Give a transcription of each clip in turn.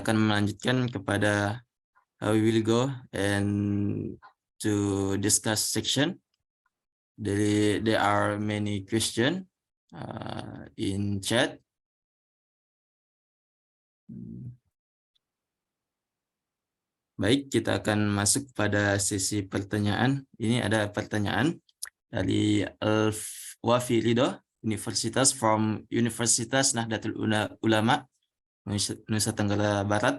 akan melanjutkan kepada we will go and to discuss section. There are many questions in chat. Baik, kita akan masuk pada sesi pertanyaan. Ini ada pertanyaan dari Al-Wafi Lido, Universitas Nahdlatul Ulama, Nusa Tenggara Barat.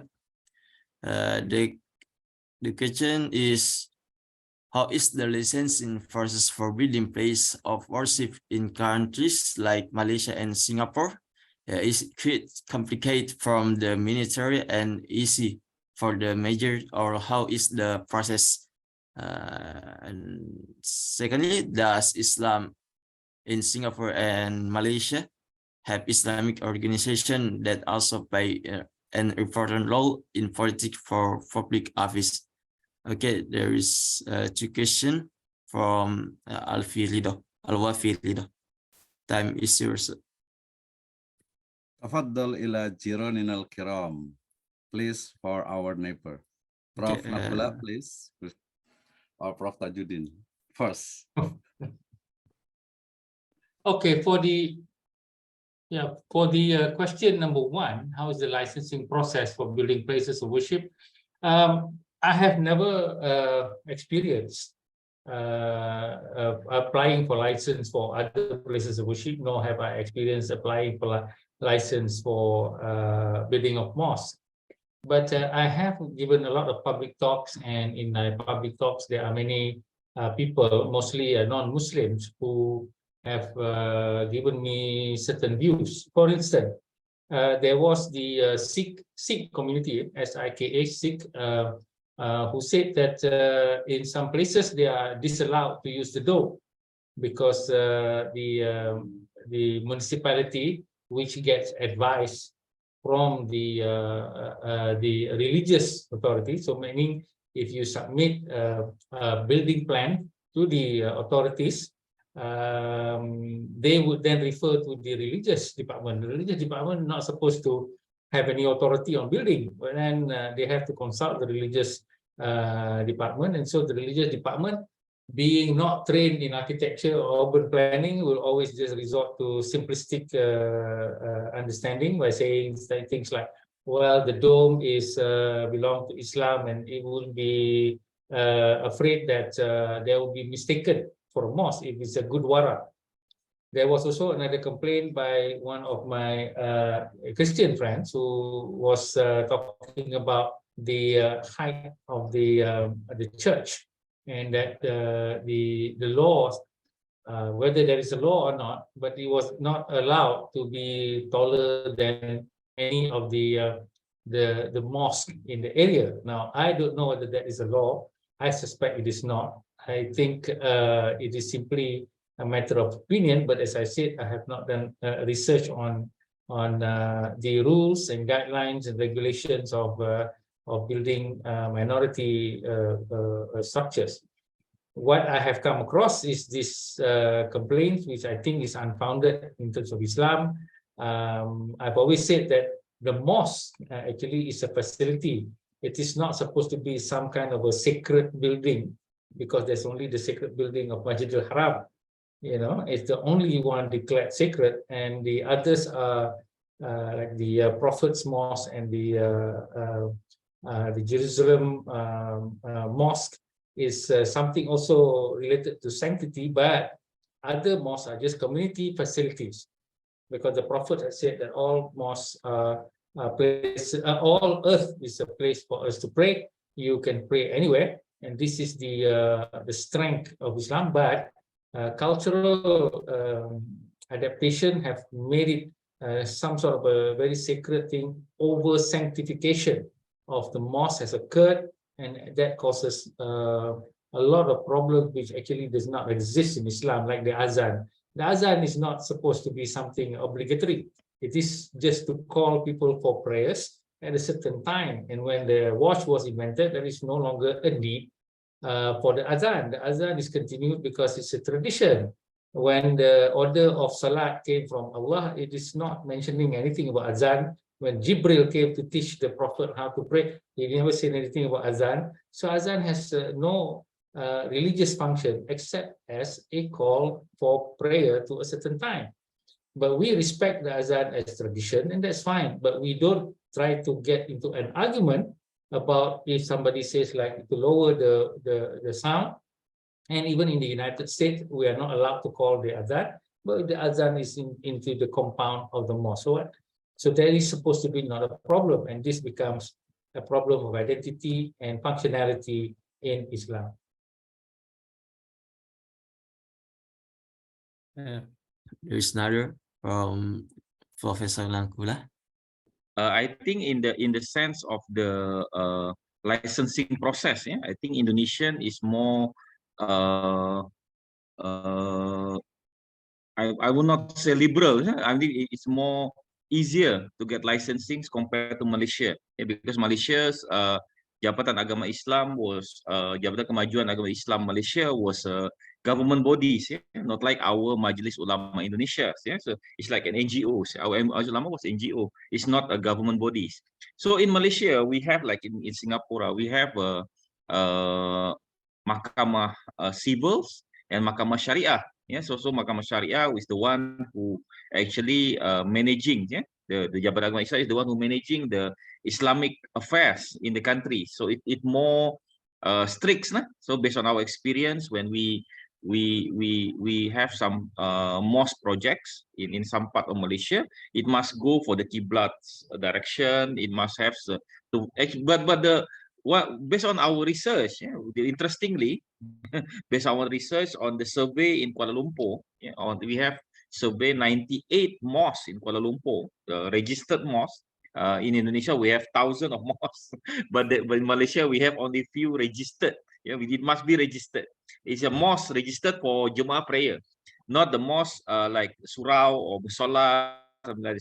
The question is, how is the licensing process for building place of worship in countries like Malaysia and Singapore? Is it complicated from the military and easy for the major, or how is the process? And secondly, does Islam in Singapore and Malaysia have Islamic organization that also play an important role in politics for public office? Okay, there is two questions from Al-Wafi Lido. Time is yours. Tafaddal ila jiranina al-kiram. Please, for our neighbor. Prof. Okay, Nabila, please. Or Prof. Tajuddin first. Okay, for the question number one, how is the licensing process for building places of worship? I have never experienced applying for license for other places of worship, nor have I experienced applying for license for building of mosque. But I have given a lot of public talks, and in my public talks, there are many people, mostly non-Muslims, who have given me certain views. For instance, there was the Sikh community, SIKH, Sikh, who said that in some places they are disallowed to use the dome because the municipality, which gets advice from the religious authority, so meaning if you submit a building plan to the authorities, they would then refer to the religious department. The religious department is not supposed to have any authority on building, but then they have to consult the religious department. And so the religious department, being not trained in architecture or urban planning, will always just resort to simplistic understanding by saying things like, well, the dome is belong to Islam, and it will be afraid that they will be mistaken for a mosque if it's a good wara. There was also another complaint by one of my Christian friends who was talking about the height of the church, and that the laws, whether there is a law or not, but it was not allowed to be taller than any of the mosque in the area. Now, I don't know whether that is a law. I suspect it is not. I think it is simply a matter of opinion, but as I said, I have not done research on the rules and guidelines and regulations of building minority structures. What I have come across is this complaint, which I think is unfounded in terms of Islam. I've always said that the mosque actually is a facility. It is not supposed to be some kind of a sacred building, because there's only the sacred building of Masjid al-Haram. You know, it's the only one declared sacred, and the others are like the Prophet's Mosque and the Jerusalem Mosque is something also related to sanctity, but other mosques are just community facilities, because the Prophet has said that all mosques are all earth is a place for us to pray. You can pray anywhere, and this is the strength of Islam. But cultural adaptation have made it some sort of a very sacred thing. Over sanctification of the mosque has occurred, and that causes a lot of problems which actually does not exist in Islam, like the azan. The azan is not supposed to be something obligatory. It is just to call people for prayers at a certain time. And when the watch was invented, there is no longer a need for the azan. The azan is continued because it's a tradition. When the order of salat came from Allah, it is not mentioning anything about azan. when Jibril came to teach the Prophet how to pray, he never said anything about azan. So azan has no religious function except as a call for prayer to a certain time. But we respect the azan as tradition, and that's fine. But we don't try to get into an argument about if somebody says like to lower the sound. And even in the United States, we are not allowed to call the azan, but the azan is into the compound of the mosque. So that is supposed to be not a problem, and this becomes a problem of identity and functionality in Islam. There is another from Professor Langkula. I think in the sense of the licensing process, yeah, I think Indonesian is more I would not say liberal. Yeah? I think it's more easier to get licensing compared to Malaysia, yeah, because Malaysia's Jabatan Agama Islam was Jabatan Kemajuan Agama Islam Malaysia was government bodies, yeah, not like our Majlis Ulama Indonesia. Yeah, so it's like an NGO. Our Ulama was NGO. It's not a government bodies. So in Malaysia, we have like in Singapore, we have Mahkamah Civils and Mahkamah Syariah. Yeah, so Mahkamah Syariah is the one who actually managing, yeah, the Jabatan Agama Islam is the one who managing the Islamic affairs in the country. So it more strict, nah? So based on our experience, when we have some mosque projects in some part of Malaysia, it must go for the Qiblat direction. It must have but the based on our research, yeah, interestingly, based on our research on the survey in Kuala Lumpur, yeah, we have surveyed 98 mosques in Kuala Lumpur, registered mosques. In Indonesia, we have thousands of mosques, but in Malaysia, we have only few registered. Yeah, it must be registered. It's a mosque registered for Jemaah prayer, not the mosque like surau or musola.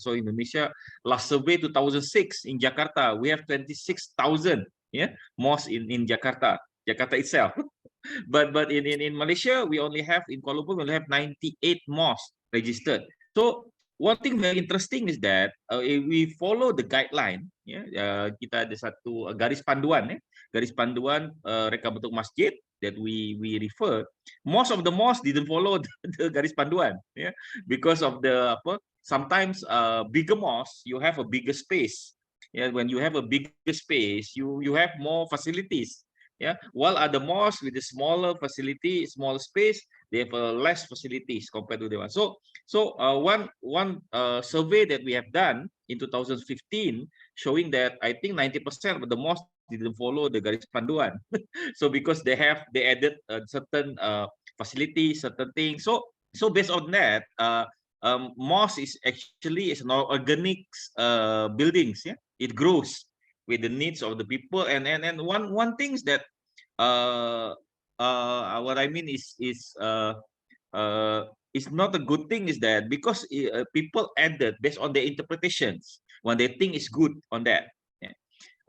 So in Indonesia, last survey 2006 in Jakarta, we have 26,000, yeah, mosques in Jakarta itself. But in Malaysia, we only have in Kuala Lumpur, we only have 98 mosques registered. So one thing very interesting is that if we follow the guideline, kita ada satu garis panduan, garis panduan reka bentuk masjid that we refer. Most of the mosques didn't follow the garis panduan, because of the sometimes bigger mosques you have a bigger space. Yeah, when you have a bigger space, you have more facilities. Yeah, while other mosques with the smaller facility, small space, they have less facilities compared to the one. So one survey that we have done in 2015 showing that I think 90% of the mosques didn't follow the garis panduan. So because they added certain facilities, certain things. So based on that, mosque is actually an organic buildings. Yeah, it grows with the needs of the people, and one thing is that what I mean is not a good thing is that because people added based on their interpretations when they think is good on that. Yeah.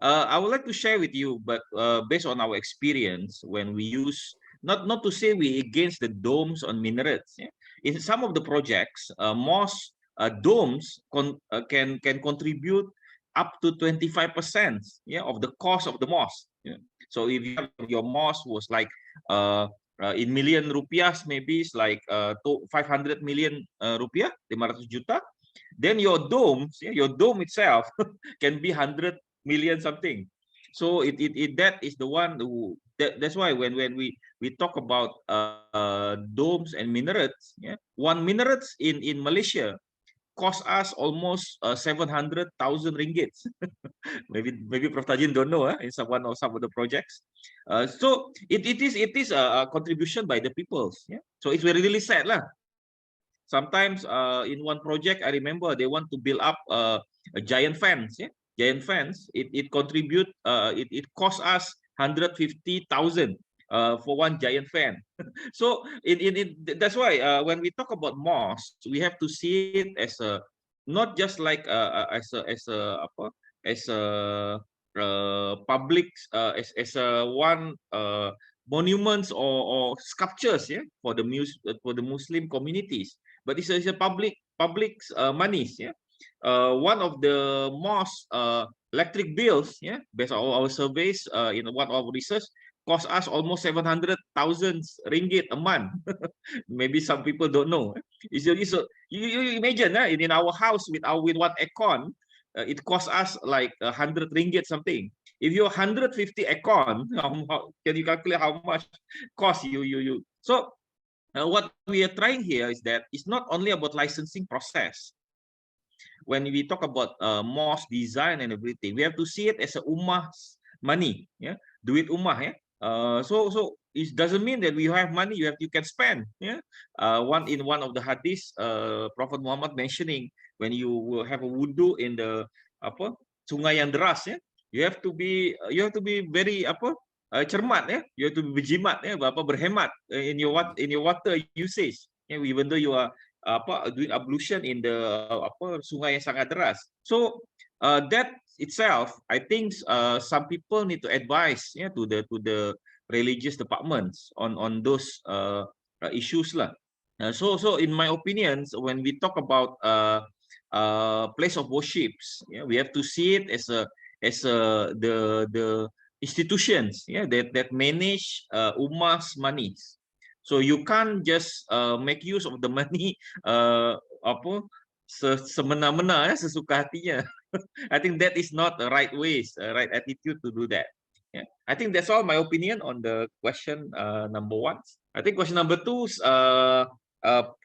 I would like to share with you, but based on our experience when we use not to say we against the domes on minarets. Yeah? In some of the projects, mosque domes can contribute up to 25%, yeah, of the cost of the mosque. Yeah. So if your mosque was like in million rupiahs, maybe it's like 500 million rupiah, 500 juta, then your domes, yeah, your dome itself can be 100 million something. So that is the one who that's why when we talk about domes and minarets, yeah, one minarets in Malaysia cost us almost 700,000 ringgit. maybe Prof Tajin don't know in some of the projects. So it is a contribution by the peoples. Yeah. So it's really sad lah. Sometimes in one project, I remember they want to build up a giant fence. Yeah, giant fence. It contribute. It cost us 150,000 for one giant fan. So that's why when we talk about mosques, we have to see it as a not just like as a public as a one monuments or sculptures, yeah, for the Muslim communities, but it's a public monies, yeah. one of the most electric bills, yeah, based on our surveys, in one of our research, cost us almost 700,000 ringgit a month. Maybe some people don't know. You imagine in our house with one aircon, it costs us like 100 ringgit something. If you're 150 aircon, can you calculate how much cost you? So what we are trying here is that it's not only about licensing process. When we talk about mosque design and everything, we have to see it as a ummah's money, yeah, duit ummah, yeah. So it doesn't mean that we have money you can spend, yeah. One of the hadith, Prophet Muhammad mentioning when you will have a wudu in the sungai yang deras, yeah, you have to be very cermat, yeah. You have to be berjimat, yeah, berhemat in your water usage, yeah, even though you are doing ablution in the sungai yang sangat deras. So that itself, I think some people need to advise, yeah, to the religious departments on those issues lah. So in my opinion, when we talk about place of worships, yeah, we have to see it as the institutions, yeah, that manage ummah's monies. So you can't just make use of the money semena-mena, sesuka hatinya. I think that is not the right right attitude to do that. Yeah, I think that's all my opinion on the question number 1. I think question number 2 is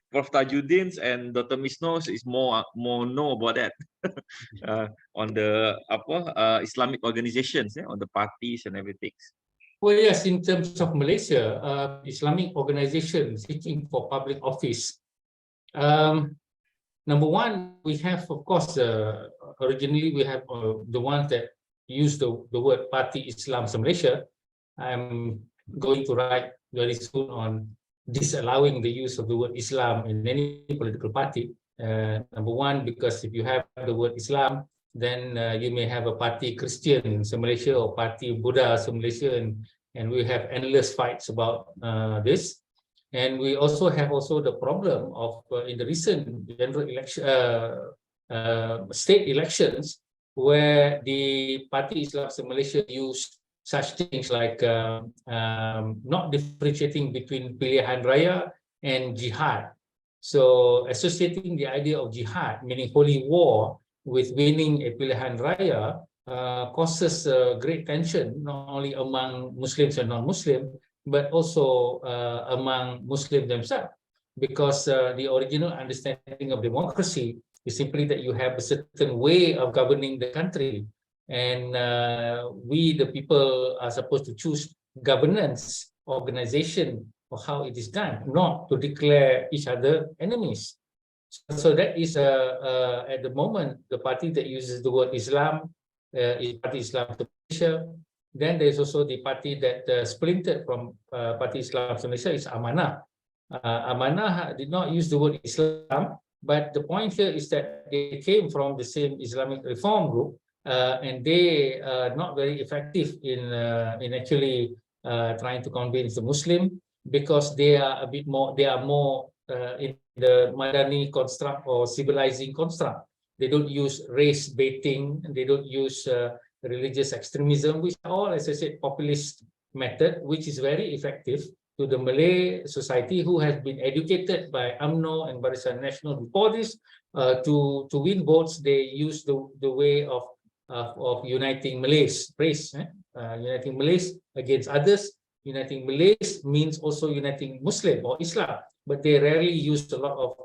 Prof. Tajuddin's and Dr. Misno's is more know about that on the Islamic organizations, yeah, on the parties and everything. Well, yes, in terms of Malaysia, Islamic organization seeking for public office. Number one, we have, of course, originally we have the ones that use the word Parti Islam Malaysia. I'm going to write very soon on disallowing the use of the word Islam in any political party. Number one, because if you have the word Islam, then you may have a Parti Christian Malaysia or Parti Buddha Malaysia, and we have endless fights about this. And we also have the problem of in the recent general election, state elections, where the Parti Islam Malaysia used such things like not differentiating between pilihan raya and jihad. So associating the idea of jihad, meaning holy war, with winning a pilihan raya causes great tension, not only among Muslims and non-Muslim, but also among Muslims themselves, because the original understanding of democracy is simply that you have a certain way of governing the country, and we, the people, are supposed to choose governance, organization, or how it is done, not to declare each other enemies. So that is, at the moment, the party that uses the word Islam is Parti Islam Malaysia. Then there's also the party that splintered from Parti Islam Malaysia is Amanah. Amanah did not use the word Islam, but the point here is that they came from the same Islamic reform group, and they are not very effective in actually trying to convince the Muslim, because they are a bit more, they are more in the Madani construct or civilizing construct. They don't use race baiting, they don't use religious extremism, which are all, as I said, populist method, which is very effective to the Malay society, who has been educated by UMNO and Barisan Nasional before this. To win votes, they use the way of uniting Malays, race, uniting Malays against others. Uniting Malays means also uniting Muslim or Islam, but they rarely use a lot of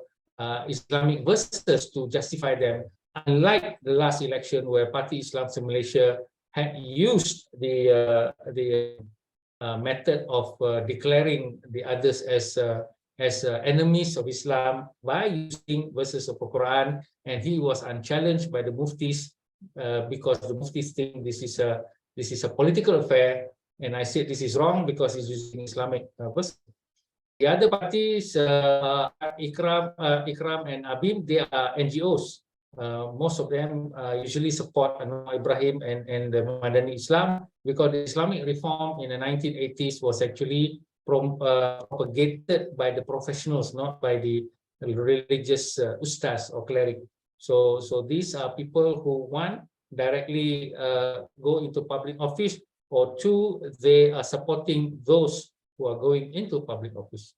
Islamic verses to justify them, unlike the last election where Parti Islam Malaysia had used the method of declaring the others as enemies of Islam by using verses of the Quran, and he was unchallenged by the Muftis because the Muftis think this is a political affair, and I said this is wrong because he's using Islamic verses. The other parties, Ikram and Abim, they are NGOs. Most of them usually support Anwar Ibrahim and the Madani Islam, because the Islamic reform in the 1980s was actually propagated by the professionals, not by the religious ustaz or cleric. So these are people who, one, directly go into public office, or two, they are supporting those who are going into public office.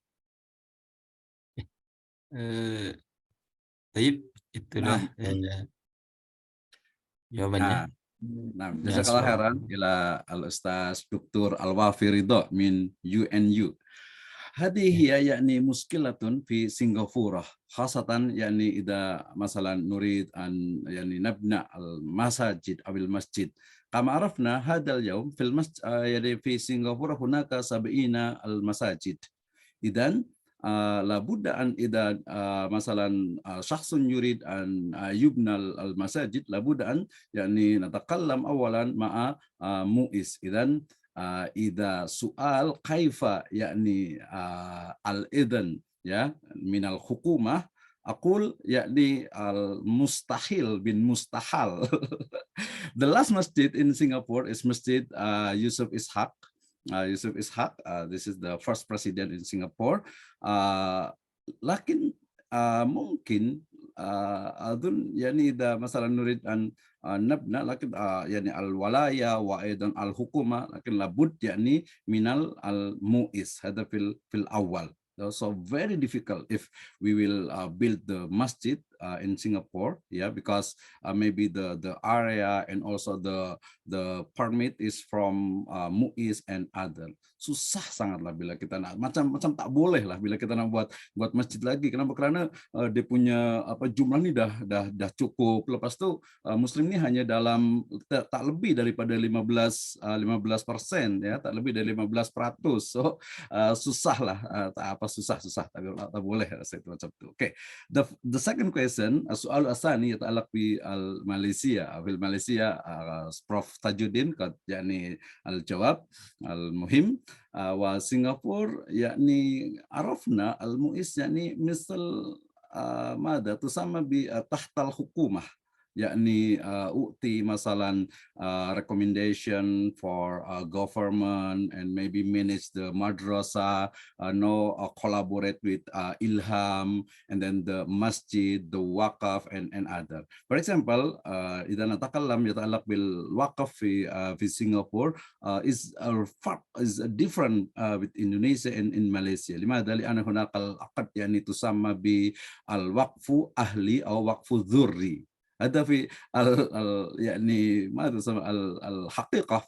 Taib, itulah jawabannya. Nah, Ya, jazakallah soal. khairan ila al-Ustaz Dr. Al-Wafi Ridho min UNU. هذه هي يعني مشكلة في سنغافورة خاصة يعني إذا مثلا نريد أن يعني نبنى المساجد أو المسجد. كما عرفنا هذا اليوم في يعني في سنغافورة هناك 70 المساجد. إذن لابد أن إذا مثلا شخص يريد أن يبنى المساجد لابد أن يعني نتكلم أولا مع مؤيس. إذن إذا سؤال كيف يعني الإذن ya من الحكومة أقول يعني المستحيل بالمستحيل. The last masjid in Singapore is Masjid Yusuf Ishak. Yusuf Ishak, this is the first president in Singapore. لكن ممكن أظن يعني إذا مثلا نريد أن نبنى لكن يعني الولاية وأيضا الحكومة لكن لابد يعني من المؤيس هذا في الأول. So very difficult if we will build the masjid in Singapore, yeah, because maybe the area and also the permit is from MUIS and other. Susah sangatlah bila kita nak macam tak boleh lah bila kita nak buat masjid lagi. Kenapa? Karena dia punya jumlah ni dah cukup. Lepas tu Muslim ni hanya dalam tak lebih daripada 15%, ya, tak lebih dari 15%. So susah lah, susah tak boleh rasa itu macam tu. Okay, the second question, soal asani يتعلق بالماليزيا في Malaysia, Prof Tajuddin قد يعني الجواب المهم. وسنغافور يعني عرفنا المؤيس يعني مثل ماذا تسمى تحت الحكومة. يعني أؤتي مثلا recommendation for government and maybe manage the madrasah, collaborate with Ilham and then the masjid, the waqaf and other. For example, إذا نتكلم يتعلق بالوقف في Singapore is different with Indonesia and in Malaysia. لماذا؟ لأن هناك العقد يعني تسمى بالوقف أهلي أو وقف ذري. هذا في يعني ماذا تسمى الحقيقة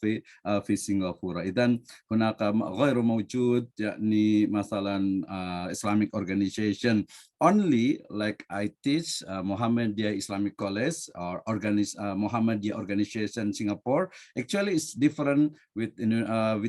في سنغافورة. إذن هناك غير موجود يعني مثلا Islamic organization. Only like I teach Muhammadiyah Islamic College or Muhammadiyah organization Singapore. Actually, it's different with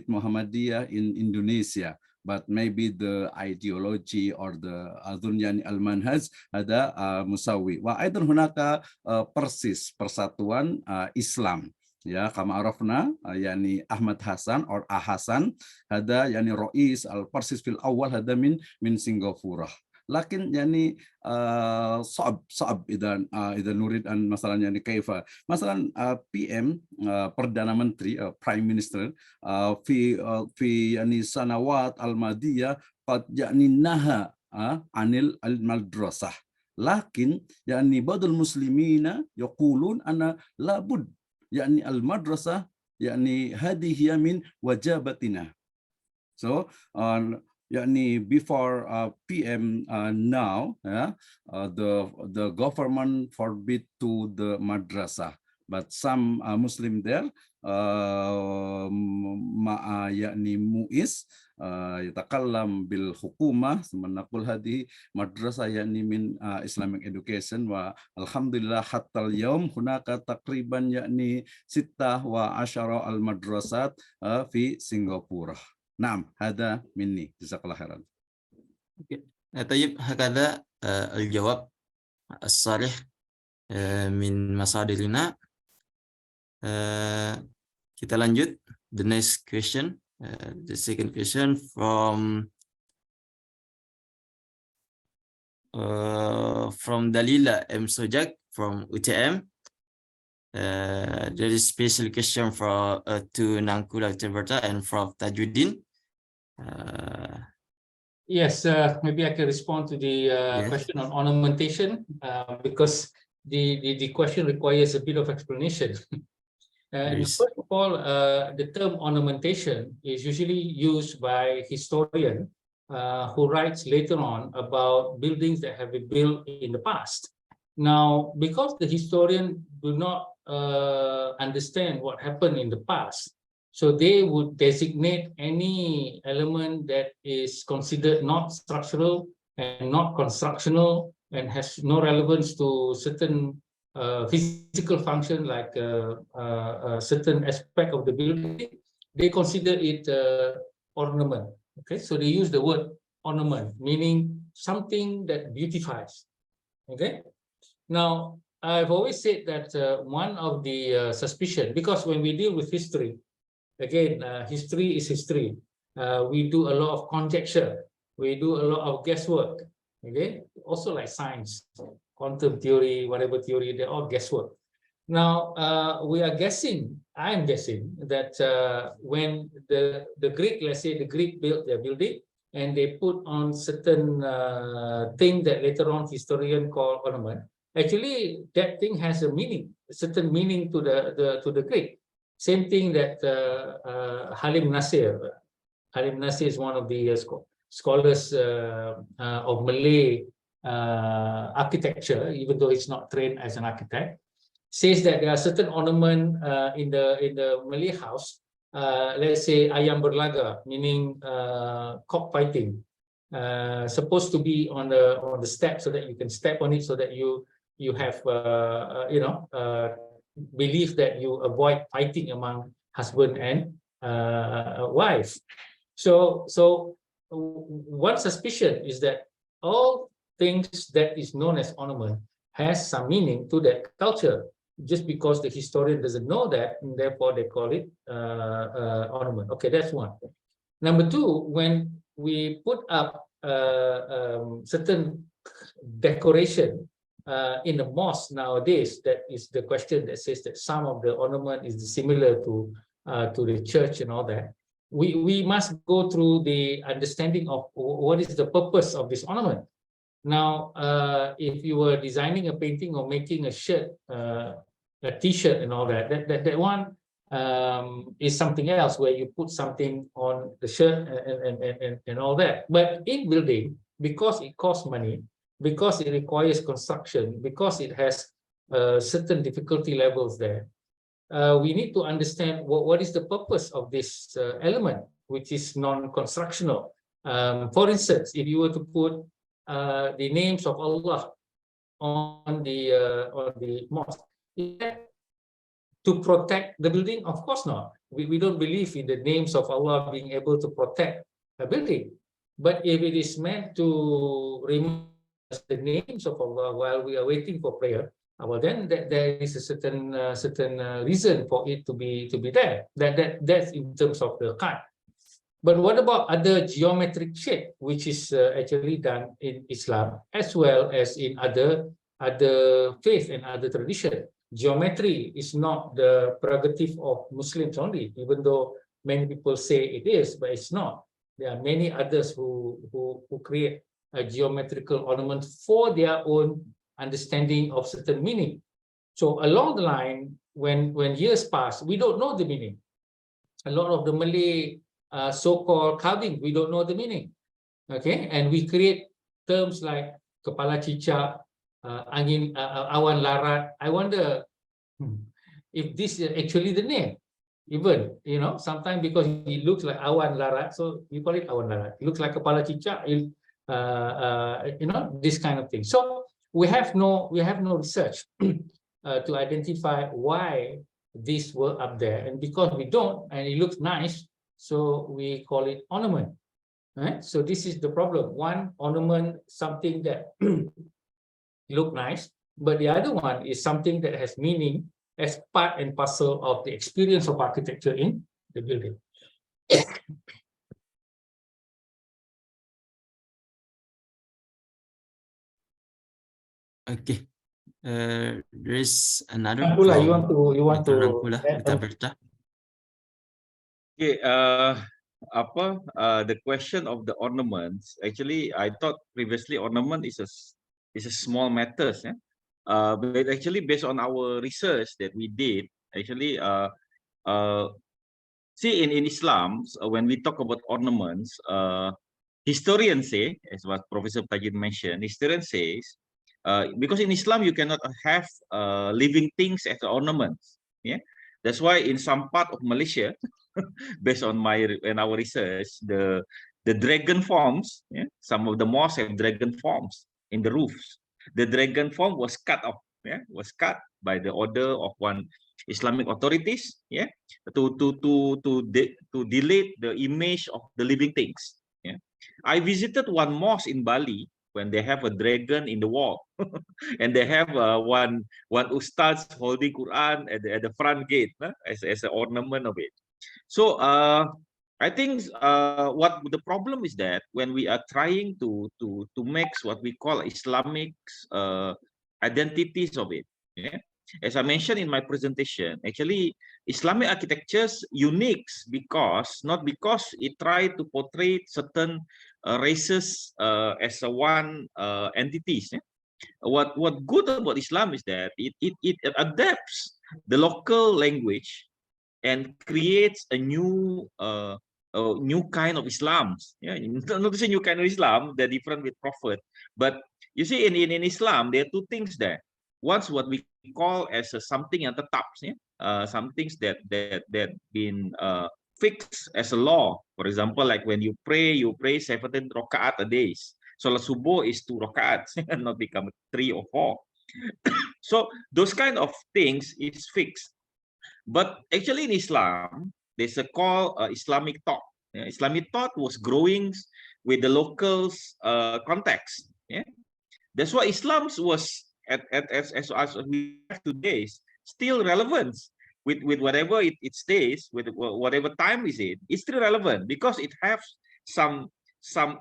Muhammadiyah in Indonesia. But maybe the ideology or the dunyani al-manhaj ada musawi. Wa aidan hunaka persis persatuan Islam. Ya, kama arafna yani Ahmad Hasan or Ahasan ada yani Rais al-Persis fil awal ada min Singapura. لكن يعني صعب إذا نريد أن مثلا يعني كيف مثلا PM Perdana Menteri Prime Minister في يعني سنوات الماضية قد يعني نهى عن المدرسة. لكن يعني بعض المسلمين يقولون أن لابد يعني المدرسة يعني هذه هي من واجباتنا. So يعني before PM now, the government forbid to the madrasah, but some Muslim there يعني مؤيس يتكلم بالحكومة ثم نقول هذه مدرسة يعني من Islamic education. والحمد لله حتى اليوم هناك تقريبا يعني 16 المدرسات في سنغافورة. نعم هذا مني جزاك الله خيرا. طيب هكذا الجواب الصالح من مصادرنا. Kita lanjut the next question. The second question from Dalila M. Sojak from UTM. There is special question to Nangkula Teberta and from Tajuddin. Yes, maybe I can respond to the question on ornamentation because the question requires a bit of explanation. And Yes. first of all, the term ornamentation is usually used by historian who writes later on about buildings that have been built in the past. Now, because the historian do not understand what happened in the past, so they would designate any element that is considered not structural and not constructional and has no relevance to certain physical function like a certain aspect of the building, they consider it ornament. Okay, so they use the word ornament, meaning something that beautifies. Okay, now I've always said that one of the suspicion, because when we deal with history, again, history is history. We do a lot of conjecture. We do a lot of guesswork. Okay, also like science, quantum theory, whatever theory, they're all guesswork. Now, we are guessing, I'm guessing that when the Greek, let's say the Greek built their building and they put on certain thing that later on historian call ornament, actually that thing has a meaning, a certain meaning to the Greek. Same thing that Halim Nasir is one of the scholars of Malay architecture, even though he's not trained as an architect, says that there are certain ornament in the Malay house. Let's say ayam berlaga, meaning cockfighting, supposed to be on the step so that you can step on it, so that you have belief that you avoid fighting among husband and wife. So one suspicion is that all things that is known as ornament has some meaning to that culture. Just because the historian doesn't know that, and therefore they call it ornament. Okay, that's one. Number two, when we put up certain decoration in the mosque nowadays, that is the question that says that some of the ornament is similar to the church and all that. We must go through the understanding of what is the purpose of this ornament. Now, if you were designing a painting or making a shirt, a T-shirt and all that, that one is something else, where you put something on the shirt and all that. But in building, because it costs money, because it requires construction, because it has certain difficulty levels there, we need to understand what is the purpose of this element, which is non-constructional. For instance, if you were to put the names of Allah on the mosque, to protect the building? Of course not. We don't believe in the names of Allah being able to protect a building. But if it is meant to remind us the names of Allah while we are waiting for prayer, well, then there is a certain reason for it to be there. That's in terms of the kind. But what about other geometric shape, which is actually done in Islam as well as in other faith and other tradition? Geometry is not the prerogative of Muslims only, even though many people say it is, but it's not. There are many others who create a geometrical ornament for their own understanding of certain meaning. So along the line, when years pass, we don't know the meaning. A lot of the Malay so-called carving, we don't know the meaning. Okay, and we create terms like kepala cicak, angin, awan larat. I wonder if this is actually the name. Even, sometimes because it looks like awan larat, so you call it awan larat. It looks like kepala cicak, this kind of thing. So we have no research to identify why these were up there, and because we don't, and it looks nice, so we call it ornament. Right? So this is the problem. One, ornament, something that look nice, but the other one is something that has meaning as part and parcel of the experience of architecture in the building. Okay. There is another Rangkula, from you want Dr. to Rangkula, add Dr. on? Berta. Okay, the question of the ornaments, actually I thought previously ornament is a small matters, yeah? but actually based on our research that we did, actually, see in Islam, when we talk about ornaments, historians say, as what Professor Tajid mentioned, historians says, because in Islam you cannot have living things as ornaments. Yeah, that's why in some part of Malaysia, based on our research, the dragon forms, yeah, some of the mosques have dragon forms in the roofs. The dragon form was cut off, yeah, was cut by the order of one Islamic authorities, yeah, to delete the image of the living things. Yeah, I visited one mosque in Bali when they have a dragon in the wall, and they have one ustaz holding Quran at the front gate, as an ornament of it. So I think what the problem is that when we are trying to make what we call Islamic identities of it, yeah. As I mentioned in my presentation, actually Islamic architecture's unique not because it tried to portray certain races as a one entities. Yeah? What good about Islam is that it adapts the local language and creates a new kind of Islam. Yeah, not to say new kind of Islam, they're different with Prophet. But you see, in Islam, there are two things there. One's what we call as something yang tetap, yeah? Some things that been fixed as a law. For example, like when you pray 17 rakaat a day. Salat subuh is 2 rakaat, not become 3 or 4. So those kind of things is fixed. But actually in Islam, there's a call Islamic thought. Yeah? Islamic thought was growing with the locals context. Yeah? That's why Islam was as we have today still relevant with whatever it stays, with whatever time is it. It's still relevant because it has some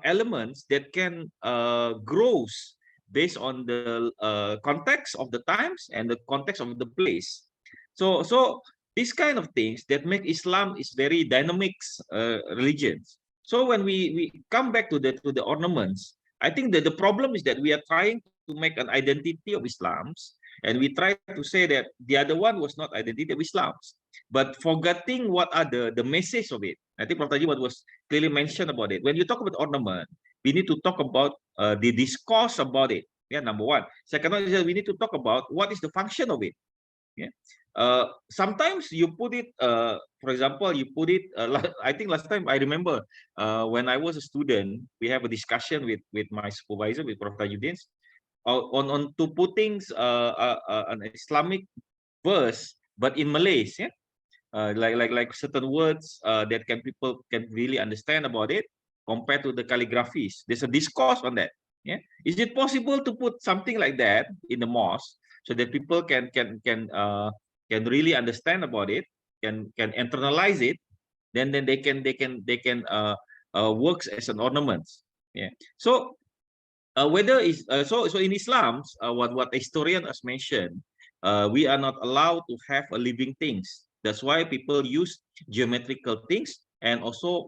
elements that can grows based on the context of the times and the context of the place. So these kind of things that make Islam is very dynamic religion. So when we come back to the ornaments, I think that the problem is that we are trying to make an identity of Islam's, and we try to say that the other one was not identity of Islam's, but forgetting what are the message of it. I think Prof. Tajid was clearly mentioned about it. When you talk about ornament, we need to talk about the discourse about it. Yeah, number one. Second one is that we need to talk about what is the function of it. Yeah. Sometimes you put it, for example, you put it, I think last time I remember when I was a student, we have a discussion with my supervisor, with Prof. Tajuddin, on to putting an Islamic verse, but in Malay, yeah? Like certain words that people can really understand about it compared to the calligraphies. There's a discourse on that. Yeah, is it possible to put something like that in the mosque so that people can really understand about it, can internalize it, then they can works as an ornament. Yeah. So whether is so in Islam, what historian has mentioned, we are not allowed to have a living things. That's why people use geometrical things and also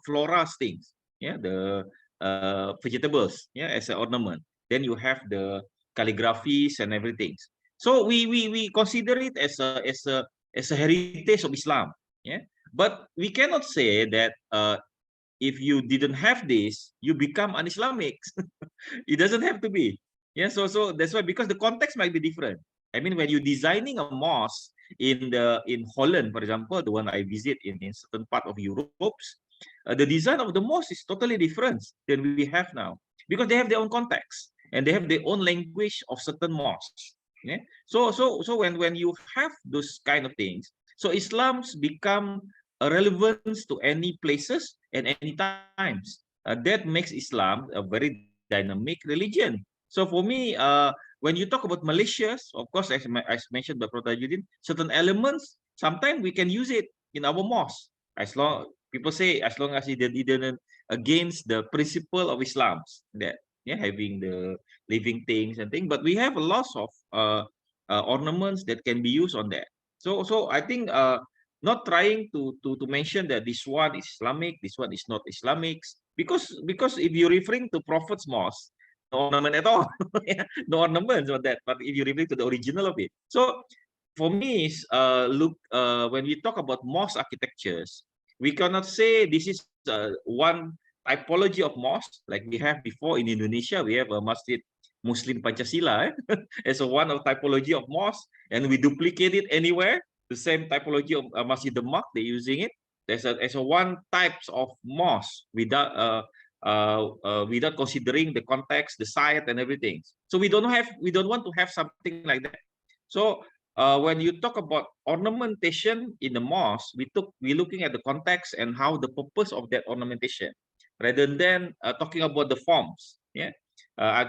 flora things. Yeah, the vegetables, yeah, as an ornament. Then you have the calligraphies and everything. So we consider it as a heritage of Islam. Yeah, but we cannot say that if you didn't have this, you become un-Islamic. It doesn't have to be. Yeah, so that's why, because the context might be different. I mean, when you're designing a mosque in Holland, for example, the one I visit in certain part of Europe, the design of the mosque is totally different than we have now, because they have their own context and they have their own language of certain mosques. Yeah. So when you have those kind of things, so Islam's become a relevance to any places and any times. That makes Islam a very dynamic religion. So for me, when you talk about Malaysia, of course, as mentioned by Prof. Tajuddin, certain elements, sometimes we can use it in our mosque. As long people say, as long as it didn't against the principle of Islam, that yeah, having the living things and things. But we have a lot of ornaments that can be used on that. So I think not trying to mention that this one is Islamic, this one is not Islamic, because if you're referring to Prophet's mosque, ornament at all. Yeah, no ornaments on that. But if you refer to the original of it, so for me, when we talk about mosque architectures, we cannot say this is one typology of mosque like we have before in Indonesia. We have a Masjid Muslim Pancasila as a one of typology of mosque, and we duplicate it anywhere. The same typology of Masjid Demak, they're using it. There's as a one types of mosque without considering the context, the site, and everything. So we don't want to have something like that. So when you talk about ornamentation in the mosque, we're looking at the context and how the purpose of that ornamentation, rather than talking about the forms. Yeah,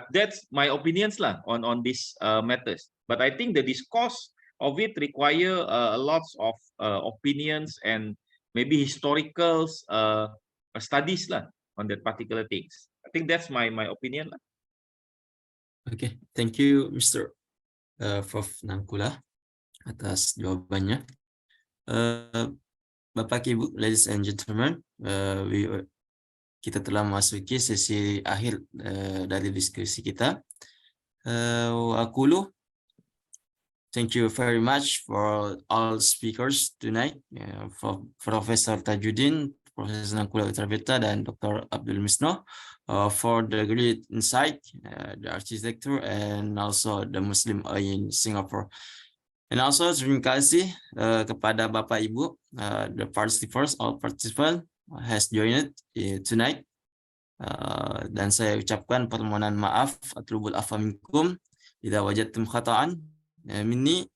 that's my opinions lah on these matters. But I think the discourse of it require lots of opinions and maybe historical studies lah on that particular things. I think that's my opinion lah. Okay, thank you, Mr. Prof. Nangkula atas jawabannya. Bapak Ibu, ladies and gentlemen, kita telah memasuki sesi akhir dari diskusi kita. Aqulu, thank you very much for all speakers tonight, for Professor Tajuddin, Professor Nangkula Utarbeta, dan Dr. Abdul Misno, for the great insight, the architecture, and also the Muslim in Singapore. And also terima kasih kepada Bapak Ibu, the participants, all participants has joined tonight. Dan saya ucapkan permohonan maaf, atlubul afwa minkum idza wajadtum khata'an minni,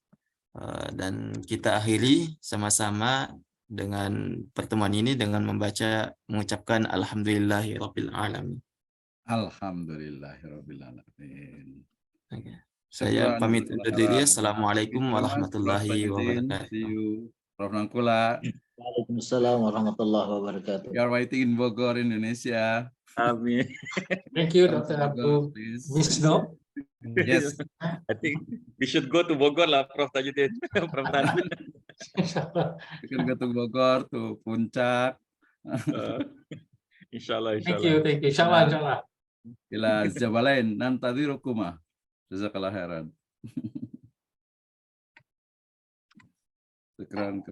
dan kita akhiri sama-sama dengan pertemuan ini dengan mengucapkan alhamdulillahirabbil alamin. Alhamdulillahirabbil alamin. Okay. Saya pamit undur diri. Assalamualaikum warahmatullahi wabarakatuh. See you, Prof. Nangkula. Waalaikumsalam warahmatullahi wabarakatuh. We are waiting in Bogor, Indonesia. Amin. Thank you, Dr. Abdul Misno. Yes. I think we should go to Bogor lah, Prof. Tajuddin. Prof. Tan. We can go to Bogor, to Puncak. Inshallah, Thank you. Inshallah. Ila Jabalain nantadirukumah. Jazakallah khairan. Syukran.